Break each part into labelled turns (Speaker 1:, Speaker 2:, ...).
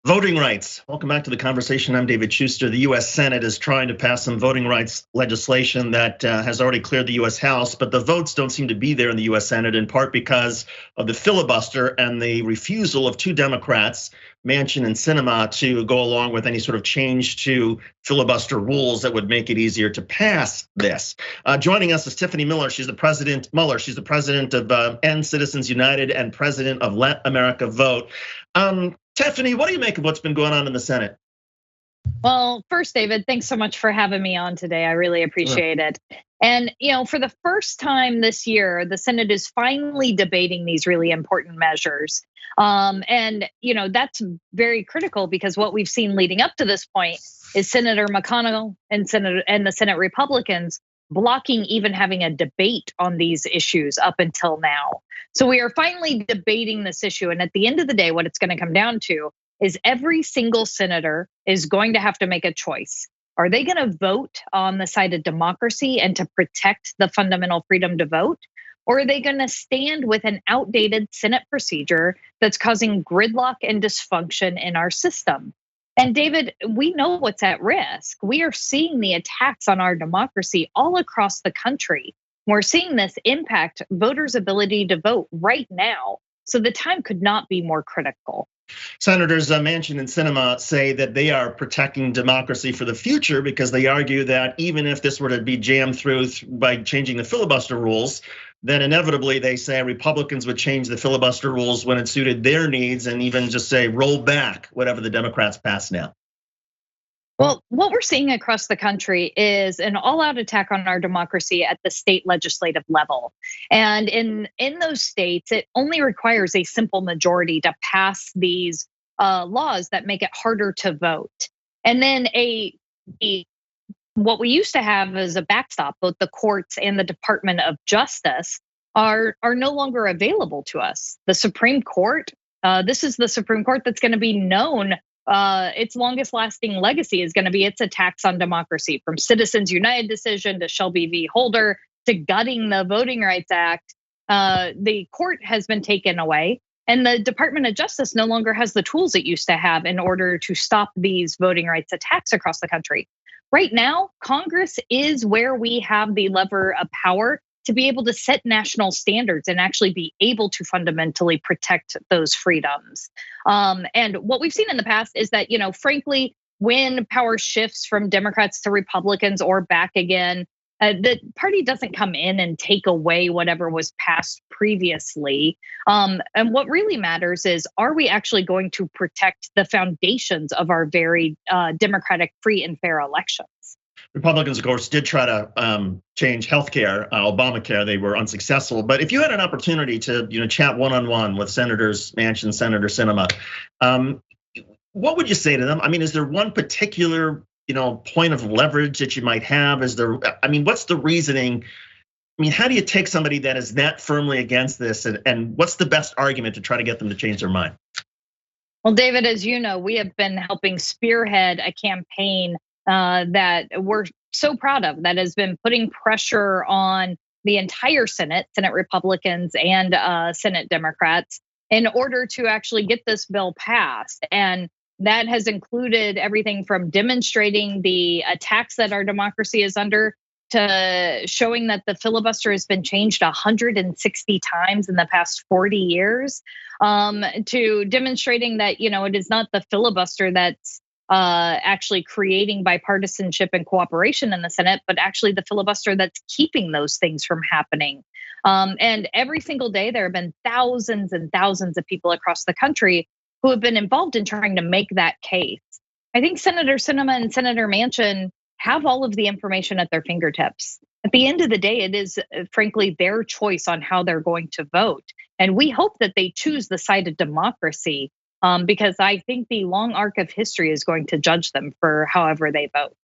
Speaker 1: Voting rights. Welcome back to the conversation. I'm David Schuster. The US Senate is trying to pass some voting rights legislation that has already cleared the US House, but the votes don't seem to be there in the US Senate, in part because of the filibuster and the refusal of two Democrats, Manchin and Sinema, to go along with any sort of change to filibuster rules that would make it easier to pass this. Joining us is Tiffany Muller. She's the president of End Citizens United and president of Let America Vote. Tiffany, what do you make of what's been going on in the Senate?
Speaker 2: Well, first, David, thanks so much for having me on today. I really appreciate it. And for the first time this year, the Senate is finally debating these really important measures. And that's very critical because what we've seen leading up to this point is Senator McConnell and the Senate Republicans blocking even having a debate on these issues up until now. So we are finally debating this issue. And at the end of the day, what it's going to come down to is every single senator is going to have to make a choice. Are they going to vote on the side of democracy and to protect the fundamental freedom to vote? Or are they going to stand with an outdated Senate procedure that's causing gridlock and dysfunction in our system? And David, we know what's at risk. We are seeing the attacks on our democracy all across the country. We're seeing this impact voters' ability to vote right now. So the time could not be more critical.
Speaker 1: Senators Manchin and Sinema say that they are protecting democracy for the future because they argue that even if this were to be jammed through by changing the filibuster rules, then inevitably they say Republicans would change the filibuster rules when it suited their needs and even just say roll back whatever the Democrats pass now.
Speaker 2: Well, what we're seeing across the country is an all-out attack on our democracy at the state legislative level. And in those states, it only requires a simple majority to pass these laws that make it harder to vote. And then what we used to have as a backstop, both the courts and the Department of Justice are no longer available to us. The Supreme Court, this is the Supreme Court that's going to be known. Its longest lasting legacy is going to be its attacks on democracy, from Citizens United decision to Shelby v. Holder to gutting the Voting Rights Act. The court has been taken away, and the Department of Justice no longer has the tools it used to have in order to stop these voting rights attacks across the country. Right now, Congress is where we have the lever of power to be able to set national standards and actually be able to fundamentally protect those freedoms. And what we've seen in the past is that, frankly, when power shifts from Democrats to Republicans or back again, the party doesn't come in and take away whatever was passed previously. And what really matters is, are we actually going to protect the foundations of our very democratic, free and fair elections?
Speaker 1: Republicans, of course, did try to change healthcare, Obamacare. They were unsuccessful. But if you had an opportunity to, chat one-on-one with Senators Manchin, Senator Sinema, what would you say to them? I mean, is there one particular, point of leverage that you might have? What's the reasoning? I mean, how do you take somebody that is that firmly against this, and what's the best argument to try to get them to change their mind?
Speaker 2: Well, David, as you know, we have been helping spearhead a campaign that we're so proud of, that has been putting pressure on the entire Senate Republicans and Senate Democrats, in order to actually get this bill passed. And that has included everything from demonstrating the attacks that our democracy is under, to showing that the filibuster has been changed 160 times in the past 40 years, to demonstrating that, it is not the filibuster that's actually creating bipartisanship and cooperation in the Senate, but actually the filibuster that's keeping those things from happening. And every single day, there have been thousands and thousands of people across the country who have been involved in trying to make that case. I think Senator Sinema and Senator Manchin have all of the information at their fingertips. At the end of the day, it is frankly their choice on how they're going to vote. And we hope that they choose the side of democracy, because I think the long arc of history is going to judge them for however they vote.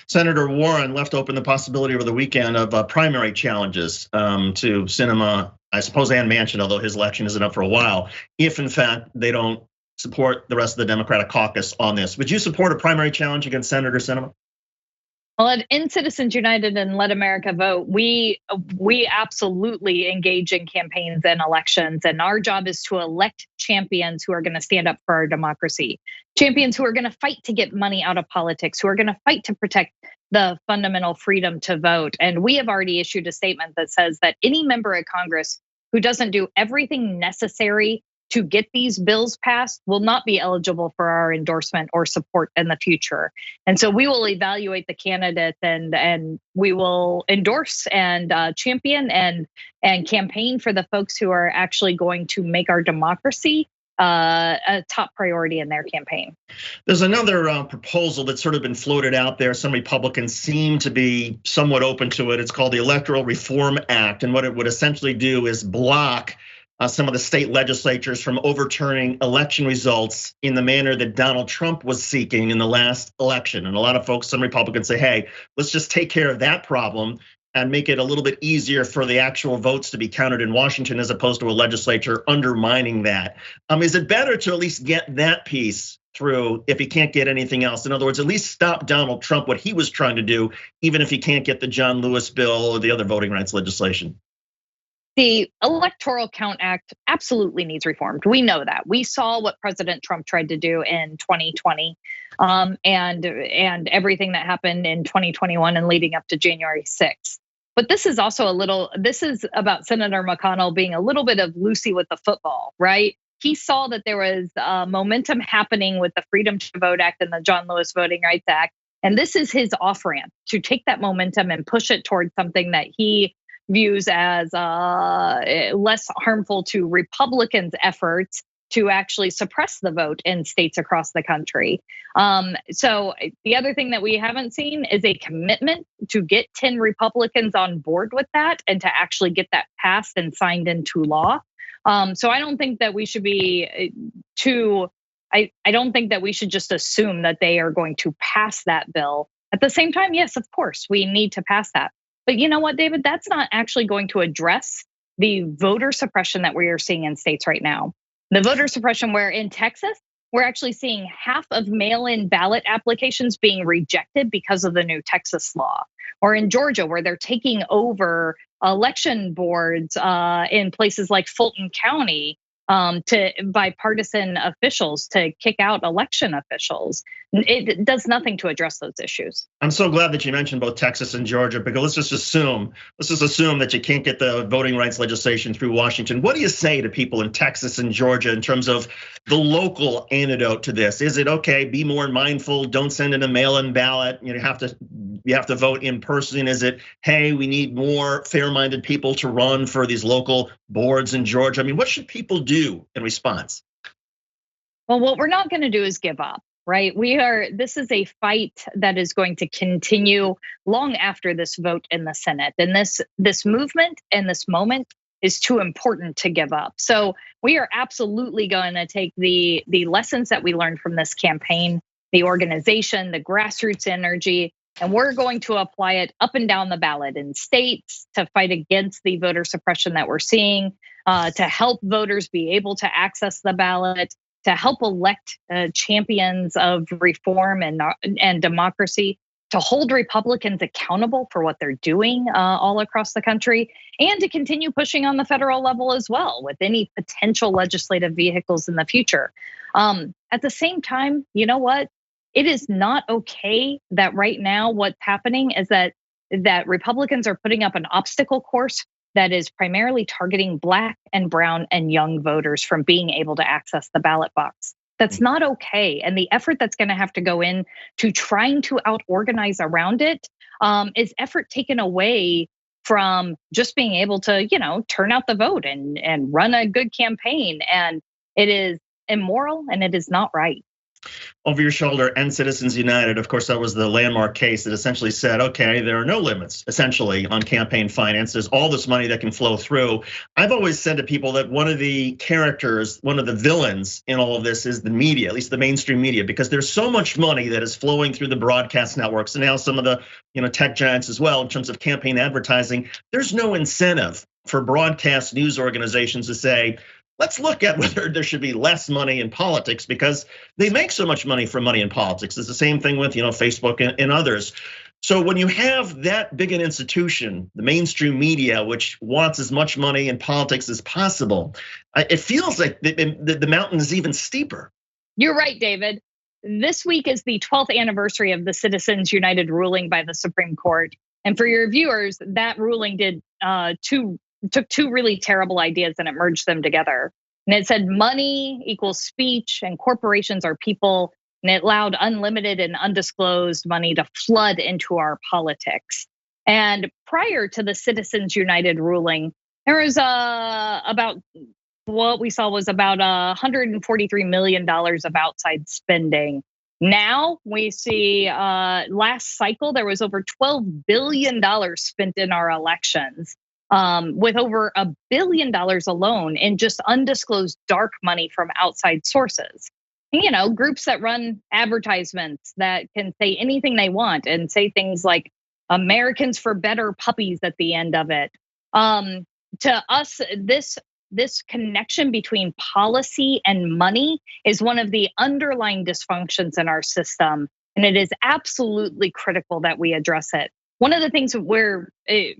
Speaker 1: Senator Warren left open the possibility over the weekend of primary challenges to Sinema, I suppose, and Manchin, although his election isn't up for a while, if in fact they don't support the rest of the Democratic caucus on this. Would you support a primary challenge against Senator Sinema?
Speaker 2: Well, in Citizens United and Let America Vote, we absolutely engage in campaigns and elections, and our job is to elect champions who are going to stand up for our democracy, champions who are going to fight to get money out of politics, who are going to fight to protect the fundamental freedom to vote. And we have already issued a statement that says that any member of Congress who doesn't do everything necessary to get these bills passed will not be eligible for our endorsement or support in the future. And so we will evaluate the candidates and we will endorse and champion and campaign for the folks who are actually going to make our democracy a top priority in their campaign.
Speaker 1: There's another proposal that's sort of been floated out there. Some Republicans seem to be somewhat open to it. It's called the Electoral Reform Act. And what it would essentially do is block some of the state legislatures from overturning election results in the manner that Donald Trump was seeking in the last election. And a lot of folks, some Republicans say, hey, let's just take care of that problem and make it a little bit easier for the actual votes to be counted in Washington as opposed to a legislature undermining that. Is it better to at least get that piece through if he can't get anything else? In other words, at least stop Donald Trump, what he was trying to do, even if he can't get the John Lewis bill or the other voting rights legislation.
Speaker 2: The Electoral Count Act absolutely needs reformed. We know that. We saw what President Trump tried to do in 2020, and everything that happened in 2021 and leading up to January 6th. But this is also this is about Senator McConnell being a little bit of Lucy with the football, right? He saw that there was momentum happening with the Freedom to Vote Act and the John Lewis Voting Rights Act. And this is his off-ramp to take that momentum and push it towards something that he views as less harmful to Republicans' efforts to actually suppress the vote in states across the country. So the other thing that we haven't seen is a commitment to get 10 Republicans on board with that and to actually get that passed and signed into law. So I don't think that we should be I don't think that we should just assume that they are going to pass that bill. At the same time, yes, of course, we need to pass that. But you know what, David, that's not actually going to address the voter suppression that we are seeing in states right now. The voter suppression where in Texas, we're actually seeing half of mail-in ballot applications being rejected because of the new Texas law. Or in Georgia, where they're taking over election boards in places like Fulton County to bipartisan officials to kick out election officials. It does nothing to address those issues.
Speaker 1: I'm so glad that you mentioned both Texas and Georgia, because let's just assume that you can't get the voting rights legislation through Washington. What do you say to people in Texas and Georgia in terms of the local antidote to this? Is it okay, be more mindful, don't send in a mail-in ballot, you have to vote in person? Is it, hey, we need more fair-minded people to run for these local boards in Georgia? I mean, what should people do in response?
Speaker 2: Well, what we're not going to do is give up, right? This is a fight that is going to continue long after this vote in the Senate. And this movement and this moment is too important to give up. So we are absolutely going to take the lessons that we learned from this campaign, the organization, the grassroots energy, and we're going to apply it up and down the ballot in states to fight against the voter suppression that we're seeing, to help voters be able to access the ballot, to help elect champions of reform and democracy, to hold Republicans accountable for what they're doing all across the country, and to continue pushing on the federal level as well with any potential legislative vehicles in the future. At the same time, you know what? It is not okay that right now what's happening is that Republicans are putting up an obstacle course that is primarily targeting Black and brown and young voters from being able to access the ballot box. That's not okay. And the effort that's going to have to go in to trying to out-organize around it is effort taken away from just being able to, turn out the vote and run a good campaign. And it is immoral and it is not right.
Speaker 1: Over your shoulder and Citizens United, of course, that was the landmark case that essentially said, okay, there are no limits essentially on campaign finance. There's all this money that can flow through. I've always said to people that one of the characters, one of the villains in all of this is the media, at least the mainstream media, because there's so much money that is flowing through the broadcast networks and now some of the tech giants as well in terms of campaign advertising. There's no incentive for broadcast news organizations to say, let's look at whether there should be less money in politics because they make so much money from money in politics. It's the same thing with Facebook and others. So when you have that big an institution, the mainstream media, which wants as much money in politics as possible, it feels like the mountain is even steeper.
Speaker 2: You're right, David. This week is the 12th anniversary of the Citizens United ruling by the Supreme Court. And for your viewers, that ruling took two really terrible ideas and it merged them together. And it said money equals speech and corporations are people. And it allowed unlimited and undisclosed money to flood into our politics. And prior to the Citizens United ruling, there was about what we saw was about $143 million of outside spending. Now we see last cycle, there was over $12 billion spent in our elections, with over $1 billion alone in just undisclosed dark money from outside sources. You know, groups that run advertisements that can say anything they want and say things like Americans for Better Puppies at the end of it. To us, this connection between policy and money is one of the underlying dysfunctions in our system, and it is absolutely critical that we address it. One of the things we're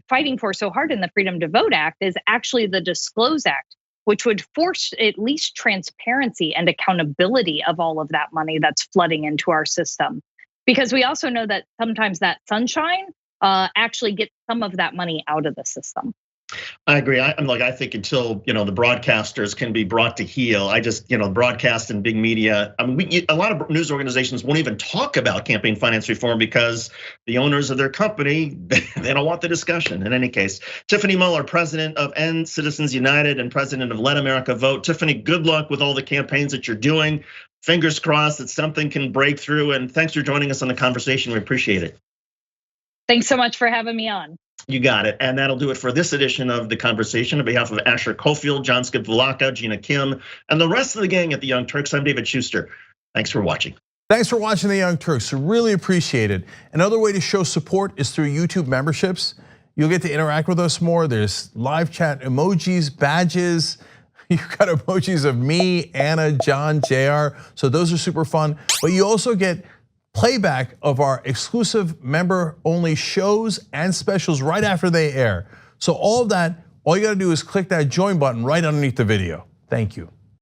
Speaker 2: fighting for so hard in the Freedom to Vote Act is actually the Disclose Act, which would force at least transparency and accountability of all of that money that's flooding into our system. Because we also know that sometimes that sunshine actually gets some of that money out of the system.
Speaker 1: I agree. I think until the broadcasters can be brought to heel, broadcast and big media. I mean, a lot of news organizations won't even talk about campaign finance reform because the owners of their company they don't want the discussion. In any case, Tiffany Muller, president of End Citizens United and president of Let America Vote. Tiffany, good luck with all the campaigns that you're doing. Fingers crossed that something can break through. And thanks for joining us on the conversation. We appreciate it.
Speaker 2: Thanks so much for having me on.
Speaker 1: You got it. And that'll do it for this edition of The Conversation. On behalf of Asher Cofield, John Skipvalaka, Gina Kim, and the rest of the gang at The Young Turks, I'm David Schuster. Thanks for watching.
Speaker 3: Thanks for watching The Young Turks. Really appreciate it. Another way to show support is through YouTube memberships. You'll get to interact with us more. There's live chat emojis, badges. You've got emojis of me, Anna, John, JR. So those are super fun. But you also get playback of our exclusive member-only shows and specials right after they air. So all of that, all you gotta do is click that join button right underneath the video. Thank you.